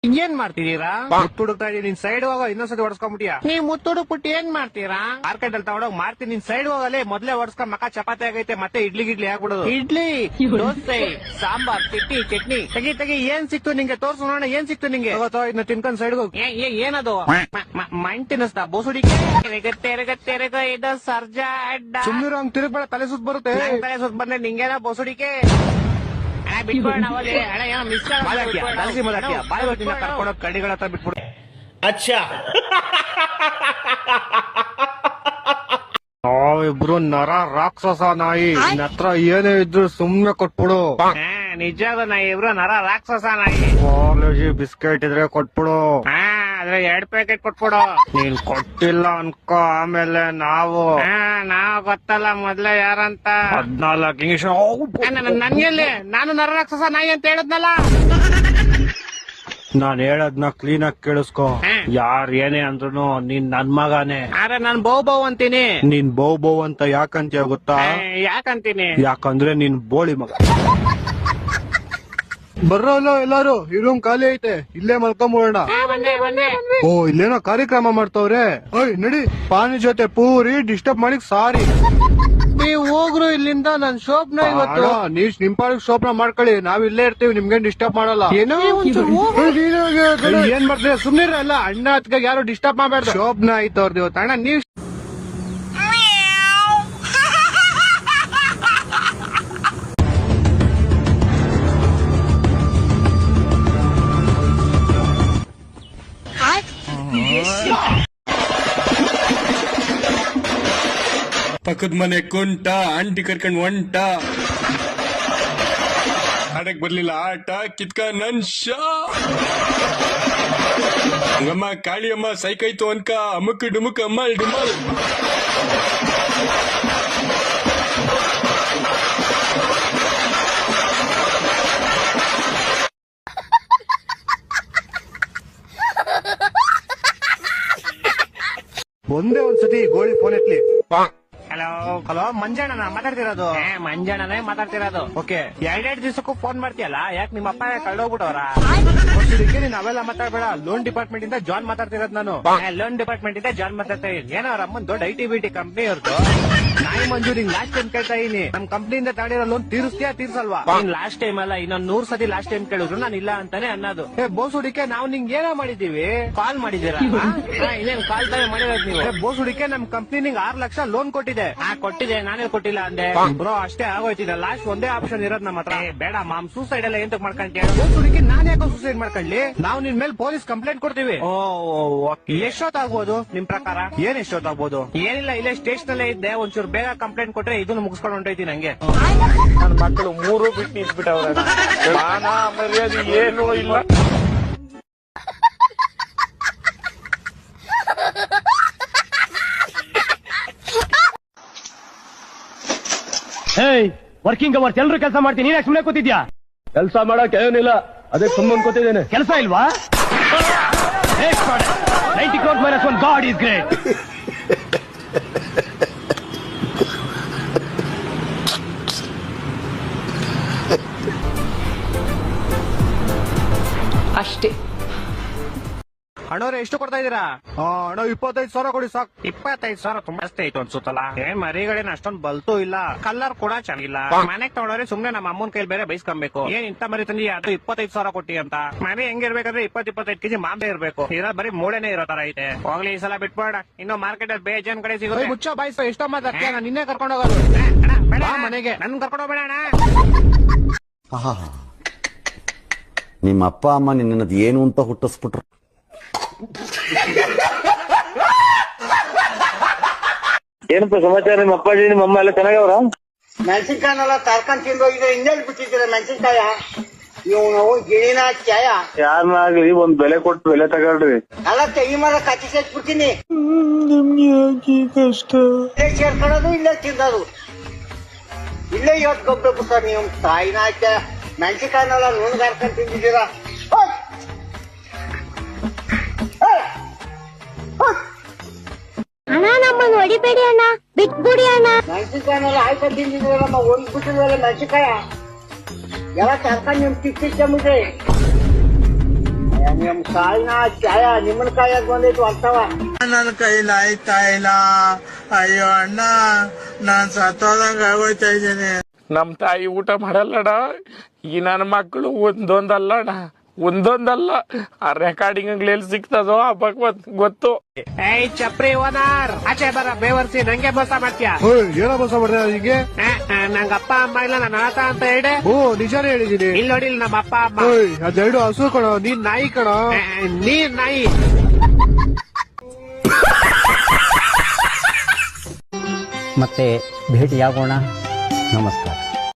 ಏನ್ ಮಾಡ್ತಿದೀರಾ? ಮುತ್ತು ಹುಡುಕ್ತಾ ಇದೀನಿ, ನಿನ್ ಸೈಡ್ ಹೋಗೋ, ಇನ್ನೊಂದ್ಸತಿ ಹೊಡ್ಸ್ಕೊಂಡ್ಬಿಟ್ಟಿಯಾ? ನೀವ್ ಮುತ್ತು ಹುಡುಕ್ಬಿಟ್ಟು ಏನ್ ಮಾಡ್ತೀರಾ? ಮಾರ್ಕೆಟ್ ಅಲ್ಲಿ ತಗೊಂಡೋಗ್ ಮಾಡ್ತೀನಿ, ನಿನ್ ಸೈಡ್ ಹೋಗಲೇ. ಮೊದ್ಲೇ ಹೊಡ್ಸ್ಕೊಂಡ್ ಮಕ್ಕ ಚಪಾತಿ ಆಗೈತೆ, ಮತ್ತೆ ಇಡ್ಲಿ ಆಗ್ಬಿಡೋದು. ಇಡ್ಲಿ, ದೋಸೆ, ಸಾಂಬಾರ್, ಚಟ್ನಿ ತೆಗಿ ಏನ್ ಸಿಕ್ತು ನಿಂಗೆ? ತೋರ್ಸು ನೋಡೋಣ, ಏನ್ ಸಿಕ್ತು ನಿಂಗೆ? ಇನ್ನು ತಿನ್ಕೊಂಡ್ ಸೈಡ್ ಹೋಗಿ. ಏನದು? ಮಣ್ ತಿನ್ನಿಸ್ತಾ ಬೋಸುಡಿಕೆ? ಇದು ಸರ್ಜಾ ಅಡ್ಡ. ಸುಮ್ಮನೆ ಹಂಗ್ ತಿರುಗ್ಬೇಡ, ತಲೆ ಸುತ್ತ ಬರುತ್ತೆ. ತಲೆ ಸುತ್ತ ಬಂದ್ರೆ ನಿಂಗೇನ ಬೋಸುಡಿಕೆ? ಕರ್ಕೊಂಡೋಗ್ ಕಡಿಗಳ ಹತ್ರ ಬಿಟ್ಬಿಡು. ಅಚ್ಚಾ ನಾವಿಬ್ರು ನರ ರಾಕ್ಷಸ ನಾಯಿ. ನಿನ್ ಹತ್ರ ಏನೇ ಇದ್ರು ಸುಮ್ನೆ ಕೊಟ್ಬಿಡು. ನಿಜಾದ ನಾಯಿ ಇಬ್ರು ನರ ರಾಕ್ಷಸ ನಾಯಿ. ಕಾಲೇಜಿ ಬಿಸ್ಕೆಟ್ ಇದ್ರೆ ಕೊಟ್ಬಿಡು. ಆದ್ರೆ 2 ಪ್ಯಾಕೆಟ್ ಕೊಟ್ಬಿಡು. ನೀನ್ ಕೊಟ್ಟಿಲ್ಲ ಅನ್ಕೋ, ಆಮೇಲೆ ನಾವು ಗೊತ್ತಲ್ಲ ಮೊದ್ಲೇ ಯಾರಂತ. 14 ಇಂಗ್ಲಿಷ್ ನನ್ಗೆಲ್ಲಿ? ನಾನು ನರ ರಾಕ್ಷಸ ನಾಯಿ ಅಂತ ಹೇಳದ್ನಲ್ಲ. ನಾನ್ ಹೇಳದ್ನ ಕ್ಲೀನ್ ಆಗಿ ಕೇಳಿಸ್ಕೊ. ಯಾರ್ ಏನೇ ಅಂದ್ರು ನೀನ್ ನನ್ ಮಗಾನೆ. ಆದ್ರೆ ನಾನ್ ಬೌ ಅಂತೀನಿ. ನೀನ್ ಬೌ ಅಂತ ಯಾಕಂತೀಯ ಗೊತ್ತಾ? ಯಾಕಂತೀನಿ? ಯಾಕಂದ್ರೆ ನೀನ್ ಬೋಳಿ ಮಗ. ಬರ್ರಲ್ಲ ಎಲ್ಲಾರು, ಈ ರೂಮ್ ಖಾಲಿ ಐತೆ, ಇಲ್ಲೇ ಮಲ್ಕೊಂಬೋಣ. ಓ, ಇಲ್ಲೇನೋ ಕಾರ್ಯಕ್ರಮ ಮಾಡ್ತವ್ರೆ. ಓಯ್ ನಡಿ, ಪಾನಿ ಜೊತೆ ಪೂರಿ ಡಿಸ್ಟರ್ಬ್ ಮಾಡಿಕ್ ಸಾರಿ. ನೀವ್ ಹೋಗ್ರು ಇಲ್ಲಿಂದ. ನನ್ ಶೋಪ್ನ ಇವತ್ತು. ನೀವ್ ನಿಮ್ ಪಾಡಿಗೆ ಶೋಪ್ನ ಮಾಡ್ಕೊಳ್ಳಿ, ನಾವ್ ಇಲ್ಲೇ ಇರ್ತೀವಿ, ನಿಮ್ಗೇನ್ ಡಿಸ್ಟರ್ಬ್ ಮಾಡಲ್ಲ. ಏನೋ ಏನ್ ಮಾಡ್ತೀರ? ಸುಮ್ನೆ ಅಲ್ಲ, ಅಣ್ಣ ಹತ್ಗ ಯಾರು ಡಿಸ್ಟರ್ಬ್ ಮಾಡ್ಬಾರ್ದು. ಶೋಪ್ನ ಆಯ್ತು ಅವ್ರದ್ದು ಇವತ್ತು. ಅಣ್ಣ ನೀವ್ ಪಕ್ಕದ ಮನೆ ಕುಂಟ, ಆಂಟಿ ಕರ್ಕೊಂಡ್ ಒಂಟ. ಆಡಕ್ ಬರ್ಲಿಲ್ಲ ಆಟ, ಕಿತ್ಕ ನನ್ ಶಾ. ಹಂಗಮ್ಮ ಕಾಳಿಯಮ್ಮ ಸೈಕೈತು ಅನ್ಕ, ಅಮುಕ್ ಡುಮುಕ್ ಅಮ್ಮಲ್ ಡುಮಲ್. ಒಂದೇ ಒಂದ್ಸತಿ ಗೋಳಿ ಫೋನ್ ಎತ್ಲಿ. ಹಲೋ ಮಂಜಣ್ಣನ ಮಾತಾಡ್ತಿರೋದು? ಮಂಜಣ್ಣನೇ ಮಾತಾಡ್ತಿರೋದು. ಓಕೆ, 2 ದಿವಸಕ್ಕೂ ಫೋನ್ ಮಾಡ್ತೀಯಲ್ಲ, ಯಾಕೆ ನಿಮ್ಮ ಅಪ್ಪ ಕಳ್ದೋಗ್ಬಿಟ್ಟವ್ರ? ನೀನ್ ಅವೆಲ್ಲ ಮಾತಾಡ್ಬೇಡ. ಲೋನ್ ಡಿಪಾರ್ಟ್ಮೆಂಟ್ ಇಂದ ಜಾನ್ ಮಾತಾಡ್ತಿರೋದು ನಾನು. ಲೋನ್ ಡಿಪಾರ್ಟ್ಮೆಂಟ್ ಇಂದ ಜಾನ್ ಮಾತಾಡ್ತಾ ಇದೀನಿ. ಏನೋ ಅವ್ರ ಅಮ್ಮನ್ ದೊಡ್ಡ IT-BT ಕಂಪ್ನಿ ಅವ್ರದ್ದು. ನಾಯಿ ಮಂಜೂರ್ ಹಿಂಗ್ ಲಾಸ್ಟ್ ಟೈಮ್ ಕೇಳ್ತಾ ಇದೀನಿ, ನಮ್ ಕಂಪ್ನಿಯಿಂದ ತಗೊಂಡಿರೋ ಲೋನ್ ತೀರಿಸ್ತೀಯಾ ತೀರ್ಸಲ್ವಾ? ಲಾಸ್ಟ್ ಟೈಮ್ ಅಲ್ಲ, ಇನ್ನೊಂದ್ 100 ಸತಿ ಲಾಸ್ಟ್ ಟೈಮ್ ಕೇಳಿದ್ರು ನಾನು ಇಲ್ಲ ಅಂತಾನೆ ಅನ್ನೋದು. ಬೋಸುಡಿಕೆ, ನಾವು ನಿಂಗೆ ಏನೋ ಮಾಡಿದೀವಿ? ಕಾಲ್ ಮಾಡಿದೀರಾ? ಇನ್ನೇನ್ ಕಾಲ್ ತಾನೇ ಮಾಡಿರೋದು ನೀವು? ಬೋಸುಡಿಕೆ, ನಮ್ ಕಂಪ್ನಿ ನಿಂಗೆ 6 ಲಕ್ಷ ಲೋನ್ ಕೊಟ್ಟಿದೆ. ಕೊಟ್ಟಿದೆ, ನಾನೇ ಕೊಟ್ಟಿಲ್ಲ ಅಂದೆ. ಬ್ರೋ ಅಷ್ಟೇ ಆಗೋಯ್ತಿದೆ. ಲಾಸ್ಟ್ ಒಂದೇ ಆಪ್ಷನ್ ಇರೋದ್ ನಮ್ಮ ಹತ್ರ. ಬೇಡ ಮಾಮ್, ಸೂಸೈಡ್ ಎಲ್ಲ ಎಂತಕ್ ಮಾಡ್ಕೊಂತೀಯ? ಬೋಸುಡಿಕೆ, ನಾನ್ ಯಾಕೋ ಸೂಸೈಡ್ ಮಾಡ್ಕೊಳ್ಳಿ? ನಾವು ನಿನ್ ಮೇಲೆ ಪೊಲೀಸ್ ಕಂಪ್ಲೇಂಟ್ ಕೊಡ್ತೀವಿ. ಎಷ್ಟೊತ್ತಾಗ್ಬೋದು ನಿಮ್ ಪ್ರಕಾರ? ಏನ್ ಎಷ್ಟೊತ್ತಾಗ್ಬೋದು? ಏನಿಲ್ಲ, ಇಲ್ಲೇ ಸ್ಟೇಷನ್ ಅಲ್ಲೇ ಇದ್ದೆ, ಒಂಚೂರು ಬೇಗ ಕಂಪ್ಲೇಂಟ್ ಕೊಟ್ರೆ ಇದನ್ನು ಮುಗಿಸ್ಕೊಂಡು ಹೊಂಟೈತಿ ನಂಗೆ. ನನ್ನ ಮಕ್ಕಳು 3 ಬಿಟ್ಟು ನಿಂತ್ಬಿಟ್ಟವ್ರೆ. ಮಾನ ಮರ್ಯಾದೆ ಏನೂ ಇಲ್ಲ. ವರ್ಕಿಂಗ್ ಅವರ್ಸ್ ಎಲ್ರು ಕೆಲಸ ಮಾಡ್ತೀನಿ, ನೀನ್ ಸುಮ್ಮನೆ ಕೂತಿದ್ಯಾ? ಕೆಲಸ ಮಾಡಕ್ ಏನಿಲ್ಲ, ಅದೇ ಸುಮ್ಮನೆ ಕೂತಿದ್ದೇನೆ. ಕೆಲಸ ಇಲ್ವಾ? 90 crores minus 1, God is great. ಅಷ್ಟೇ. ಅಣ್ಣವ್ರೆ ಎಷ್ಟು ಕೊಡ್ತಾ ಇದೀರಾ? ಅಣ್ಣ 25,000 ಕೊಡಿ ಸಾಕು. 25,000 ತುಂಬಾ ಜಾಸ್ತಿ ಆಯ್ತು ಅನ್ಸುತ್ತಲ್ಲ. ಏನ್ ಮರಿಗಳೇನ್ ಅಷ್ಟೊಂದ್ ಬಲ್ತು ಇಲ್ಲ, ಕಲರ್ ಕೂಡ ಚೆನ್ನಾಗಿಲ್ಲ. ಮನೆಗ್ ತಗೊಂಡ್ರೆ ಸುಮ್ನೆ ನಮ್ಮ ಅಮ್ಮನ ಕೈಲಿ ಬೇರೆ ಬೈಸ್ಕೊಬೇಕು. ಏನ್ ಇಂತ ಮರಿ ತಂದಿ ಅದು 25,000 ಕೊಟ್ಟಿ ಅಂತ? ಮರಿ ಹೆಂಗಿರ್ಬೇಕಂದ್ರೆ 20-25 ಕೆಜಿ ಮಾಂಬೆ ಇರ್ಬೇಕು. ಇರೋ ಬರೀ ಮೂಳೆನೆ ಇರೋ ತರ ಐತೆ. ಹೋಗ್ಲಿ ಈ ಸಲ ಬಿಟ್ಬೇಡ, ಇನ್ನು ಮಾರ್ಕೆಟ್ ಅಲ್ಲಿ ಬೇಜನ್ ಕಡೆ ಸಿಗುತ್ತೆ. ಮುಚ್ಚ ಬಾಯ್ಸ, ಎಷ್ಟೋ ಮಾತಾಡ್ತೀಯ? ನಾನು ನಿನ್ನೆ ಕರ್ಕೊಂಡು ಹೋಗೋದು ಮನೆಗೆ. ನನ್ ಕರ್ಕೊಂಡು ಹೋಗ್ಬೇಡ ಅಣ್ಣ. ನಿಮ್ಮ ಅಪ್ಪ ಅಮ್ಮ ನಿನ್ನದು ಏನು ಅಂತ ಹುಟ್ಟಿಸ್ಬಿಟ್ರು. ಏನಪ್ಪ ಸಮಾಚಾರ? ನಿಮ್ಮ ಅಪ್ಪಾಜಿ ನಿಮ್ಮ ಅಮ್ಮ ಎಲ್ಲ ಚೆನ್ನಾಗವ್ರ? ಮೆಣಸಿನ್ಕಾಯನೆಲ್ಲ ತರ್ಕೊಂಡ್ ತಿಂದೋಗಿದ್ರೆ ಹಿಂದೇಳಿ ಬಿಟ್ಟಿದ್ದೀರ ಮೆಣಸಿನ್ಕಾಯ. ನೀವು ಗಿಣಿನ ಚಾಯ ಯಾರನ್ನಾಗ್ಲಿ ಒಂದ್ ಬೆಲೆ ಕೊಟ್ಟು ಬೆಲೆ ತಗೊಳ್ರಿ. ಎಲ್ಲ ತೆಗಿ ಮರ ಕಚ್ಚಿ ಸೇರ್ಬಿಡ್ತೀನಿ. ಕಷ್ಟ ಇಲ್ಲೇ ಸೇರ್ಕೊಳ್ಳೋದು, ಇಲ್ಲೇ ತಿನ್ನೋದು, ಇಲ್ಲೇ ಇವತ್ಕೊಬ್ಬೇಕು ಸರ್. ನೀವು ತಾಯಿನ ಮೆಣಸಿನ್ಕಾಯನೆಲ್ಲ ನುಣ್ಗಾರ್ಕೊಂಡ್ ತಿಂದಿದ್ದೀರಾ. ಅಣ್ಣ ನಮ್ಮನ್ನು ಹೊಡಿಬೇಡಿ ಅಣ್ಣ, ಬಿಟ್ಬಿಡಿ ಅಣ್ಣ. ಮೆಣಸಿನ್ಕಾಯನೆಲ್ಲ ಆಯ್ಕೊಂಡು ತಿಂದಿದ್ದೀರಮ್ಮ, ಒಂದ್ಬಿಟ್ಟಿದ್ರಲ್ಲ ಮೆಣಸಿನ್ಕಾಯ ಎಲ್ಲ ತರ್ಕೊಂಡು ನಿಮ್ ಕಿಚ್ಚಿಟ್ಟಂಬಿಟ್ರಿ. ನಿಮ್ ತಾಯಿನ ಚಾಯ ನಿಮ್ಮನ ಕಾಯಾಗ ಬಂದೈತು ಅಂತವ. ನನ್ನ ಕೈಲಿ ಆಯ್ತಾ ಇಲ್ಲ. ಅಯ್ಯೋ ಅಣ್ಣ, ನಾನ್ ಸತ್ತೋದಂಗ ಆಗೋಯ್ತಾ ಇದ್ದೀನಿ. ನಮ್ ತಾಯಿ ಊಟ ಮಾಡಲ್ಲಡ. ಈ ನನ್ನ ಮಕ್ಕಳು ಒಂದೊಂದಲ್ಲಣ, ಒಂದೊಂದಲ್ಲ. ಆ ರೆಕಾರ್ಡಿಂಗ್ ಎಲ್ಲಿ ಸಿಗ್ತದೋ ಆ ಭಗವತ್ ಗೊತ್ತು. ಏಯ್ ಚಪ್ರಿ ಓನರ್, ಆಚೆ ಬರ ಬೇವರ್ಸಿ, ನಂಗೆ ಮೋಸ ಮಾಡ್ತೀಯ. ಏನೋ ಮೋಸ ಮಾಡಿದೆ ಹಿಂಗೆ? ನಂಗ ಅಪ್ಪ ಅಮ್ಮ ಇಲ್ಲ, ನಾನು ಆತ ಅಂತ ಹೇಳಿ. ಓ ನಿಜಾನೇ ಹೇಳಿದೀನಿ. ಇಲ್ಲಿ ನೋಡಿ, ನಮ್ಮ ಅಪ್ಪ ಅಮ್ಮ. ಅದೆರಡು ಹಸು ಕಣೋ, ನೀನ್ ನಾಯಿ ಕಣೋ. ನೀನ್ ನಾಯಿ. ಮತ್ತೆ ಭೇಟಿಯಾಗೋಣ. ನಮಸ್ಕಾರ.